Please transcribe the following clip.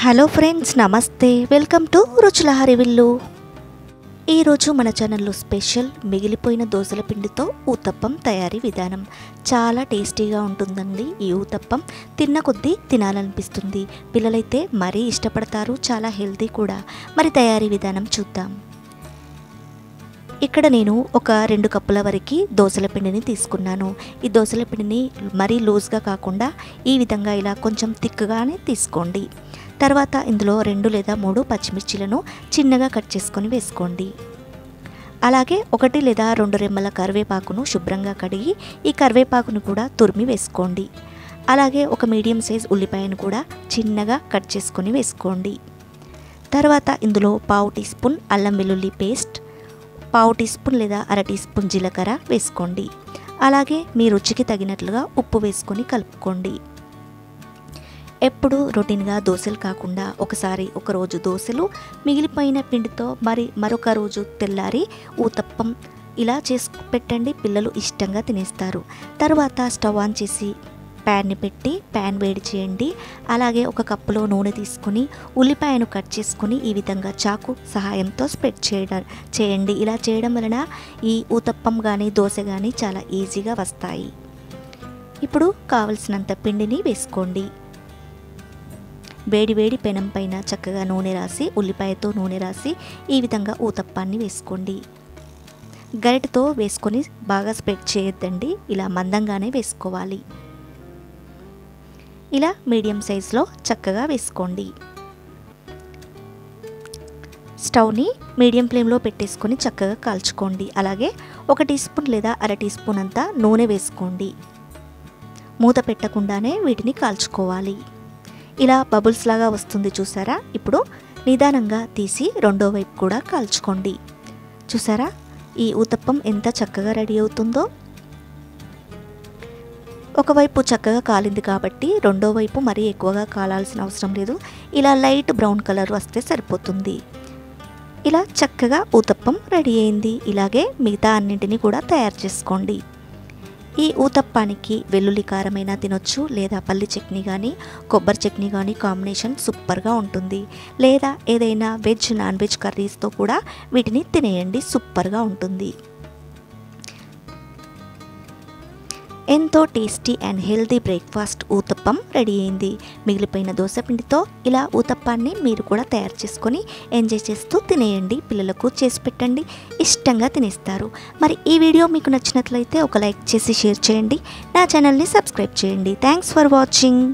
Hello friends, నమస్తే. Welcome to రుచుల హరివిల్లు. ఈరోజు మన ఛానల్లో స్పెషల్ మిగిలిపోయిన దోసల పిండితో ఊతప్పం తయారీ విధానం. చాలా టేస్టీగా ఉంటుందండి. ఈ ఊతప్పం తిన్న కొద్దీ తినాలనిపిస్తుంది. పిల్లలైతే మరీ ఇష్టపడతారు. చాలా హెల్తీ కూడా. మరి తయారీ విధానం చూద్దాం. ఇక్కడ నేను ఒక 2 కప్పుల వరకు దోసల పిండిని తీసుకున్నాను. ఈ దోసల పిండిని మరీ లూజ్గా కాకుండా ఈ విధంగా ఇలా కొంచెం థిక్గానే తీసుకోండి. తర్వాత ఇందులో 2 లేదా 3 పచ్చిమిర్చిలను చిన్నగా కట్ చేసుకొని వేసుకోండి. అలాగే 1 లేదా 2 రెమ్మల కరివేపాకును శుభ్రంగా కడిగి ఈ కరివేపాకును కూడా తురిమి వేసుకోండి. అలాగే ఒక మీడియం సైజ్ ఉల్లిపాయను కూడా చిన్నగా కట్ చేసుకొని వేసుకోండి. తర్వాత ఇందులో 1/2 టీ స్పూన్ అల్లం వెల్లుల్లి పేస్ట్, 1/2 టీ స్పూన్ లేదా 1/2 టీ స్పూన్ జీలకర్ర వేసుకోండి. అలాగే మీ రుచికి తగినట్లుగా ఉప్పు వేసుకొని కలుపుకోండి. ఎప్పుడు రొటీన్గా దోశలు కాకుండా ఒక రోజు దోశలు, మిగిలిపోయిన పిండితో మరొక రోజు తెల్లారి ఊతప్పం ఇలా చేసి పెట్టండి. పిల్లలు ఇష్టంగా తినేస్తారు. తర్వాత స్టవ్ ఆన్ చేసి ప్యాన్ని పెట్టి ప్యాన్ వేడి చేయండి. అలాగే ఒక కప్పులో నూనె తీసుకుని ఉల్లిపాయను కట్ చేసుకుని ఈ విధంగా చాకు సహాయంతో స్ప్రెడ్ చేయండి. ఇలా చేయడం వలన ఈ ఊతప్పం కానీ దోశ కానీ చాలా ఈజీగా వస్తాయి. ఇప్పుడు కావలసినంత పిండిని వేసుకోండి. వేడి పెనం పైన చక్కగా నూనె రాసి ఉల్లిపాయతో నూనె రాసి ఈ విధంగా ఊతప్పాన్ని వేసుకోండి. గరిటెతో వేసుకొని బాగా స్ప్రెడ్ చేయొద్దండి. ఇలా మందంగానే వేసుకోవాలి. ఇలా మీడియం సైజులో చక్కగా వేసుకోండి. స్టవ్ని మీడియం ఫ్లేమ్లో పెట్టేసుకొని చక్కగా కాల్చుకోండి. అలాగే 1 టీ స్పూన్ లేదా 1/2 టీ స్పూన్ అంతా నూనె వేసుకోండి. మూత పెట్టకుండానే వీటిని కాల్చుకోవాలి. ఇలా బబుల్స్ లాగా వస్తుంది చూసారా? ఇప్పుడు నిదానంగా తీసి రెండో వైపు కూడా కాల్చుకోండి. చూసారా ఈ ఊతప్పం ఎంత చక్కగా రెడీ అవుతుందో? ఒకవైపు చక్కగా కాలింది కాబట్టి రెండో వైపు మరీ ఎక్కువగా కాలాల్సిన అవసరం లేదు. ఇలా లైట్ బ్రౌన్ కలర్ వస్తే సరిపోతుంది. ఇలా చక్కగా ఊతప్పం రెడీ అయింది. ఇలాగే మిగతా అన్నింటినీ కూడా తయారు చేసుకోండి. ఈ ఊతప్పానికి వెల్లుల్లి కారమైనా తినొచ్చు, లేదా పల్లి చట్నీ కానీ కొబ్బరి చట్నీ కానీ కాంబినేషన్ సూపర్గా ఉంటుంది. లేదా ఏదైనా వెజ్ నాన్ వెజ్ కర్రీస్తో కూడా వీటిని తినేయండి. సూపర్గా ఉంటుంది. ఎంతో tasty and healthy breakfast uttapam ready అయింది. మిగిలిపోయిన దోశ పిండితో ఇలా ఊతప్పాన్ని మీరు కూడా తయారు చేసుకొని ఎంజాయ్ చేస్తూ తినేయండి. పిల్లలకు చేసి పెట్టండి, ఇష్టంగా తినేస్తారు. మరి ఈ వీడియో మీకు నచ్చినట్లయితే ఒక లైక్ చేసి షేర్ చేయండి. నా ఛానల్ని సబ్స్క్రైబ్ చేయండి. Thanks for watching.